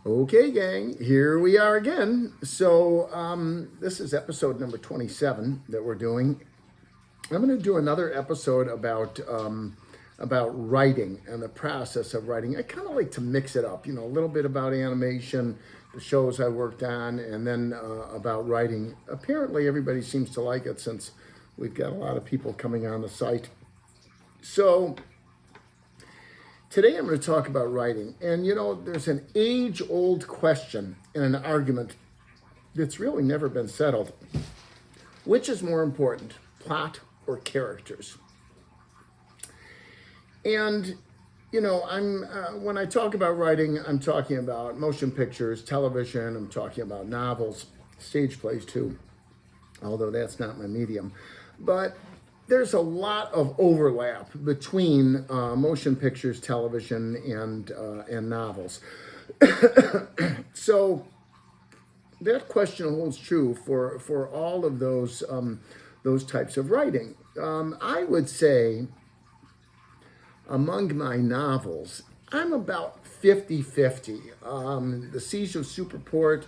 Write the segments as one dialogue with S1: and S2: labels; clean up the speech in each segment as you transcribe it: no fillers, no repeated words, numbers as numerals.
S1: Okay, gang, here we are again. So this is episode number 27 that we're doing. I'm going to do another episode about writing and the process of writing. I kind of like to mix it up, a little bit about animation, the shows I worked on, and then about writing. Apparently, everybody seems to like it since we've got a lot of people coming on the site. So today I'm going to talk about writing. And there's an age-old question and an argument that's really never been settled. Which is more important, plot or characters? And when I talk about writing, I'm talking about motion pictures, television, I'm talking about novels, stage plays too, although that's not my medium. But there's a lot of overlap between motion pictures, television, and novels. So that question holds true for all of those types of writing. I would say among my novels, I'm about 50-50. The Siege of Superport,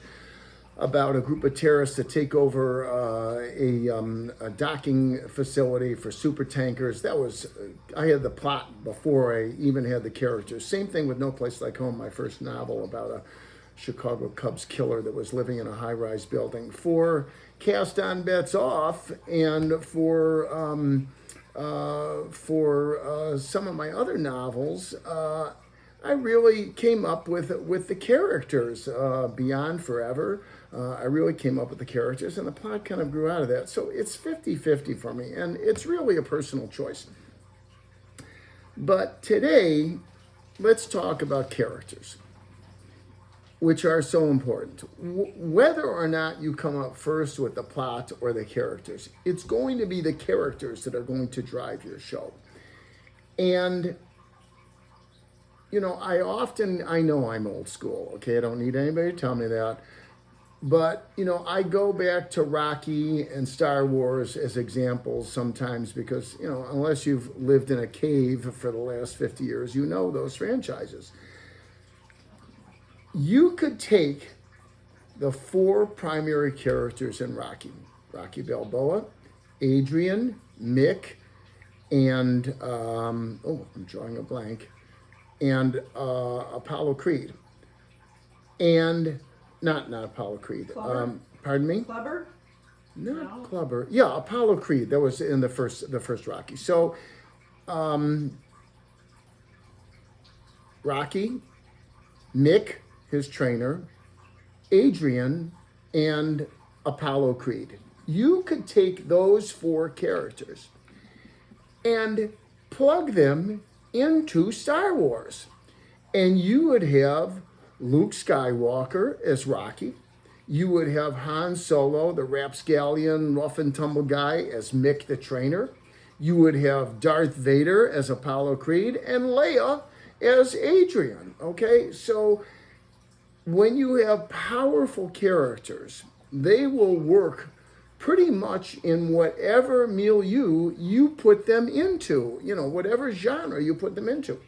S1: about a group of terrorists that take over a docking facility for super tankers. I had the plot before I even had the characters. Same thing with No Place Like Home, my first novel about a Chicago Cubs killer that was living in a high-rise building. For Cast On Bets Off and for some of my other novels, I really came up with the characters. Beyond Forever, I really came up with the characters, and the plot kind of grew out of that. So it's 50-50 for me, and it's really a personal choice. But today, let's talk about characters, which are so important. Whether or not you come up first with the plot or the characters, it's going to be the characters that are going to drive your show. And I know I'm old school, okay? I don't need anybody to tell me that. But, I go back to Rocky and Star Wars as examples sometimes because, unless you've lived in a cave for the last 50 years, you know those franchises. You could take the four primary characters in Rocky Balboa, Adrian, Mick, and, I'm drawing a blank, and Apollo Creed. And, not Apollo Creed. Pardon me?
S2: Clubber?
S1: Not no. Clubber. Yeah, Apollo Creed. That was in the first Rocky. So, Rocky, Mick, his trainer, Adrian, and Apollo Creed. You could take those four characters and plug them into Star Wars, and you would have Luke Skywalker as Rocky. You would have Han Solo, the rapscallion, rough and tumble guy, as Mick the trainer. You would have Darth Vader as Apollo Creed, and Leia as Adrian. Okay, so when you have powerful characters, they will work pretty much in whatever milieu you put them into, whatever genre you put them into.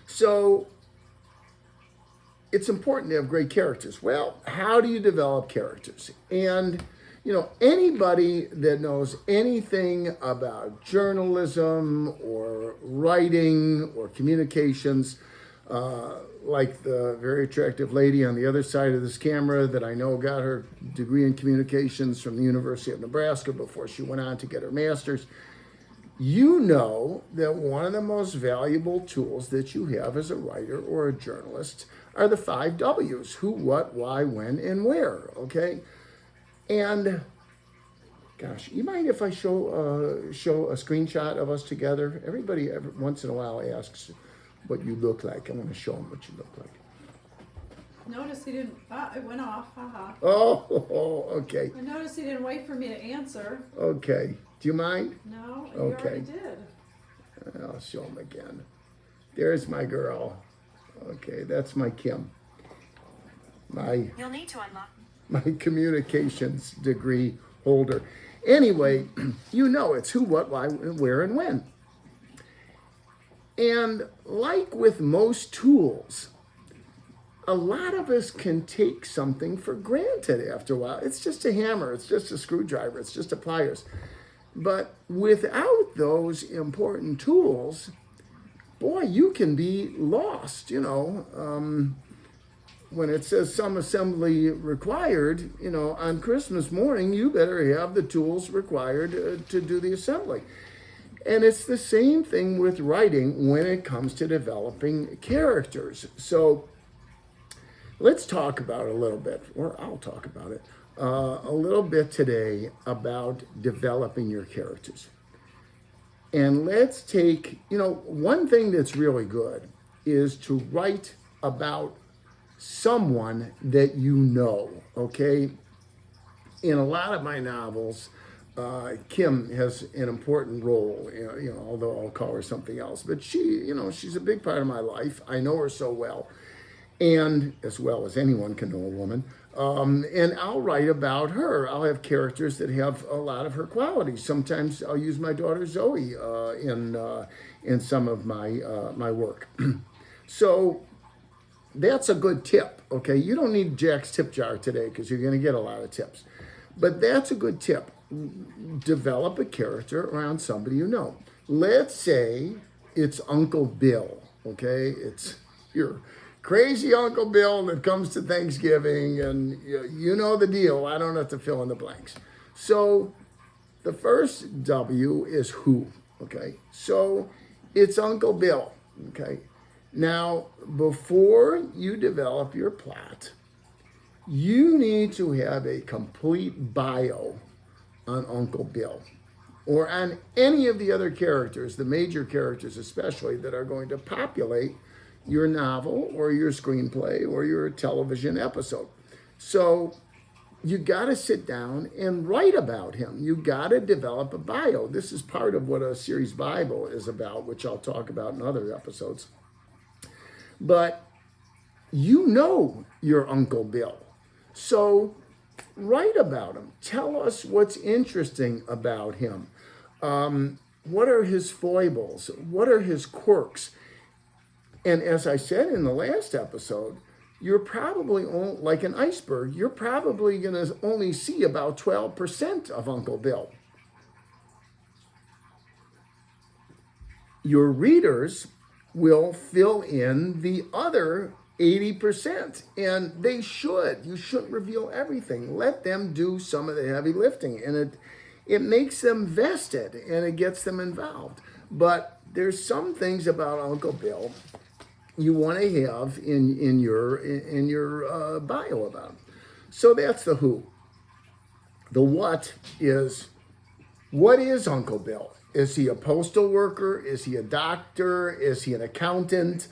S1: So it's important to have great characters. Well, how do you develop characters? And, anybody that knows anything about journalism or writing or communications, like the very attractive lady on the other side of this camera that I know got her degree in communications from the University of Nebraska before she went on to get her master's. You know that one of the most valuable tools that you have as a writer or a journalist are the 5 W's: who, what, why, when, and where, okay? And gosh, you mind if I show a screenshot of us together? Everybody once in a while asks what you look like. I want to show them what you look like.
S2: Notice he didn't, it went off, haha.
S1: Oh, okay.
S2: I noticed he didn't wait for me to answer.
S1: Okay. Do you mind?
S2: No, you
S1: Okay.
S2: already did.
S1: I'll show them again. There's my girl. Okay, that's my Kim.
S3: You'll need to unlock
S1: My communications degree holder. Anyway, it's who, what, why, where, and when. And like with most tools, a lot of us can take something for granted after a while. It's just a hammer, it's just a screwdriver, it's just a pliers. But without those important tools, boy, you can be lost, when it says some assembly required, on Christmas morning, you better have the tools required to do the assembly. And it's the same thing with writing when it comes to developing characters. So let's talk about a little bit, or I'll talk about it, a little bit today about developing your characters. And let's take, one thing that's really good is to write about someone that you know, okay? In a lot of my novels, Kim has an important role, although I'll call her something else. But she's a big part of my life. I know her so well, and as well as anyone can know a woman. And I'll write about her. I'll have characters that have a lot of her qualities. Sometimes I'll use my daughter Zoe in some of my work. So that's a good tip, okay? You don't need Jack's tip jar today because you're going to get a lot of tips. But that's a good tip. Develop a character around somebody you know. Let's say it's Uncle Bill, okay? It's your crazy Uncle Bill that comes to Thanksgiving, and you know the deal. I don't have to fill in the blanks. So the first W is who, okay? So it's Uncle Bill, okay? Now, before you develop your plot, you need to have a complete bio on Uncle Bill, or on any of the other characters, the major characters especially, that are going to populate your novel or your screenplay or your television episode. So you got to sit down and write about him. You got to develop a bio. This is part of what a series Bible is about, which I'll talk about in other episodes. But you know your Uncle Bill. So write about him. Tell us what's interesting about him. What are his foibles? What are his quirks? And as I said in the last episode, you're probably like an iceberg. You're probably going to only see about 12% of Uncle Bill. Your readers will fill in the other 80%, and they should. You shouldn't reveal everything. Let them do some of the heavy lifting, and it makes them vested and it gets them involved. But there's some things about Uncle Bill you want to have in your bio about him. So that's the who. The what is Uncle Bill? Is he a postal worker? Is he a doctor? Is he an accountant?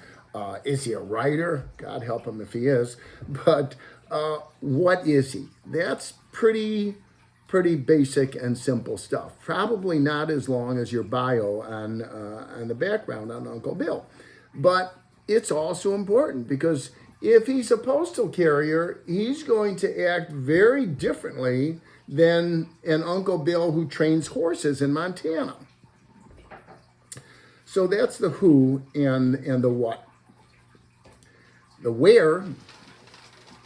S1: Is he a writer? God help him if he is. But what is he? That's pretty basic and simple stuff. Probably not as long as your bio on the background on Uncle Bill. But it's also important because if he's a postal carrier, he's going to act very differently than an Uncle Bill who trains horses in Montana. So that's the who and the what. The where,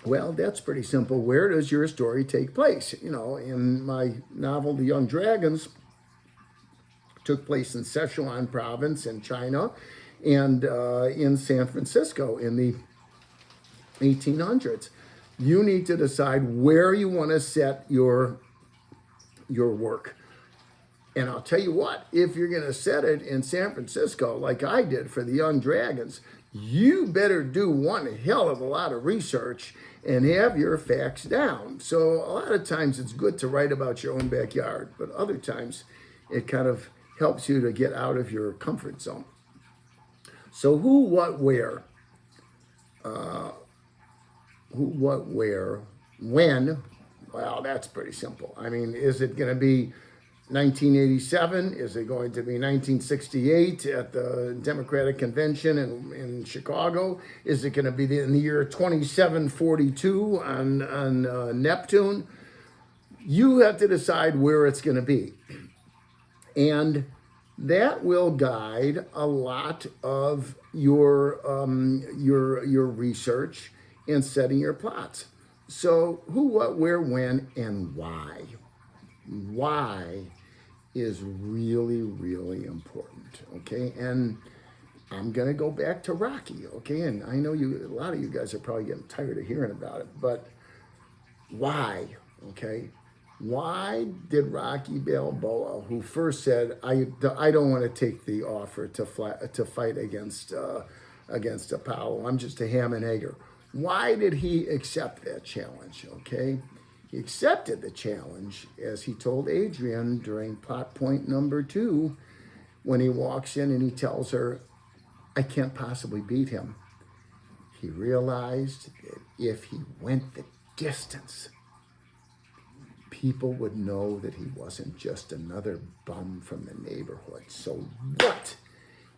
S1: well, that's pretty simple. Where does your story take place? In my novel, The Young Dragons, took place in Sichuan province in China and in San Francisco in the 1800s. You need to decide where you want to set your work. And I'll tell you what, if you're going to set it in San Francisco, like I did for The Young Dragons, you better do one hell of a lot of research and have your facts down. So a lot of times it's good to write about your own backyard, but other times it kind of helps you to get out of your comfort zone. So who, what, where? Who, what, where, when? Well, that's pretty simple. I mean, is it going to be 1987? Is it going to be 1968 at the Democratic Convention in Chicago? Is it going to be in the year 2742 on Neptune? You have to decide where it's going to be. And that will guide a lot of your research and setting your plots. So who, what, where, when, and why. Why is really, really important, okay? And I'm going to go back to Rocky, okay? And I know a lot of you guys are probably getting tired of hearing about it, but why, okay? Why did Rocky Balboa, who first said, I don't want to take the offer to fight against Apollo, I'm just a ham and egger. Why did he accept that challenge, okay? He accepted the challenge, as he told Adrian during plot point number 2, when he walks in and he tells her, I can't possibly beat him. He realized that if he went the distance, people would know that he wasn't just another bum from the neighborhood. So what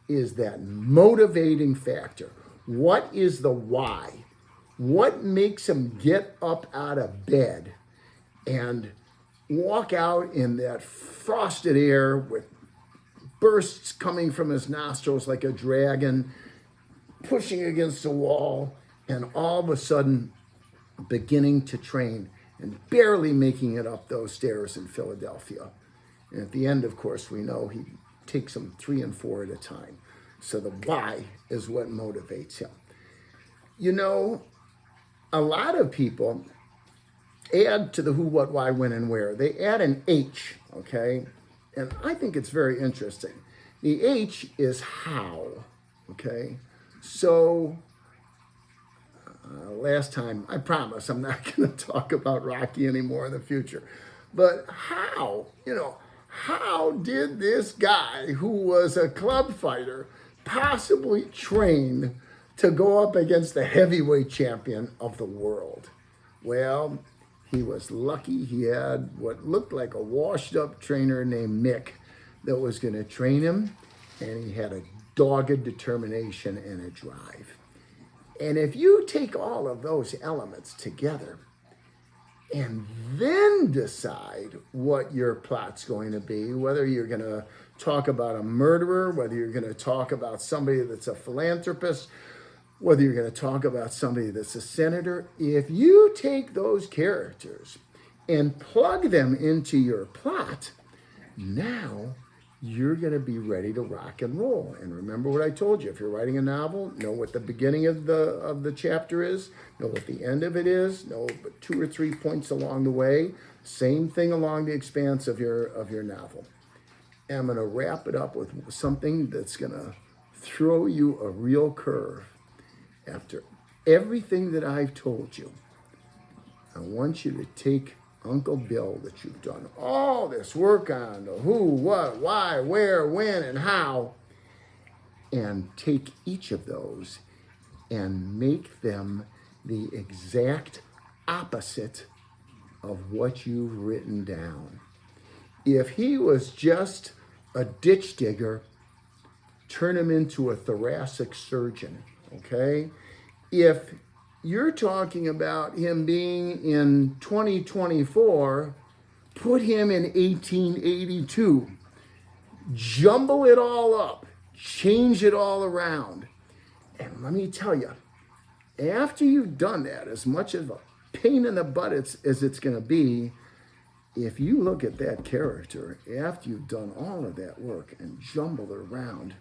S1: is that motivating factor? What is the why? What makes him get up out of bed and walk out in that frosted air with bursts coming from his nostrils like a dragon, pushing against the wall, and all of a sudden beginning to train and barely making it up those stairs in Philadelphia? And at the end, of course, we know he takes them 3 and 4 at a time. So the why is what motivates him. You know, a lot of people add to the who, what, why, when, and where. They add an H, okay? And I think it's very interesting. The H is how, okay? So last time, I promise I'm not going to talk about Rocky anymore in the future. But how, how did this guy who was a club fighter possibly train to go up against the heavyweight champion of the world? Well, he was lucky. He had what looked like a washed-up trainer named Mick that was going to train him, and he had a dogged determination and a drive. And if you take all of those elements together and then decide what your plot's going to be, whether you're going to talk about a murderer, whether you're going to talk about somebody that's a philanthropist, whether you're going to talk about somebody that's a senator, if you take those characters and plug them into your plot, now you're going to be ready to rock and roll. And remember what I told you. If you're writing a novel, know what the beginning of the chapter is, know what the end of it is, know 2 or 3 points along the way. Same thing along the expanse of your novel. And I'm going to wrap it up with something that's going to throw you a real curve. After everything that I've told you, I want you to take Uncle Bill that you've done all this work on, the who, what, why, where, when, and how, and take each of those and make them the exact opposite of what you've written down. If he was just a ditch digger, turn him into a thoracic surgeon, okay? If you're talking about him being in 2024, put him in 1882. Jumble it all up, change it all around. And let me tell you, after you've done that, as much of a pain in the butt as it's going to be, if you look at that character, after you've done all of that work and jumbled it around,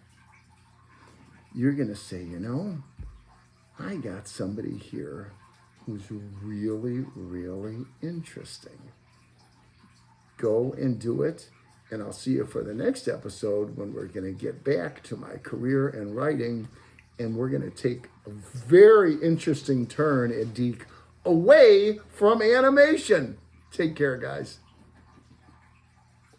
S1: you're going to say, I got somebody here who's really, really interesting. Go and do it, and I'll see you for the next episode when we're going to get back to my career and writing, and we're going to take a very interesting turn at DIC away from animation. Take care, guys.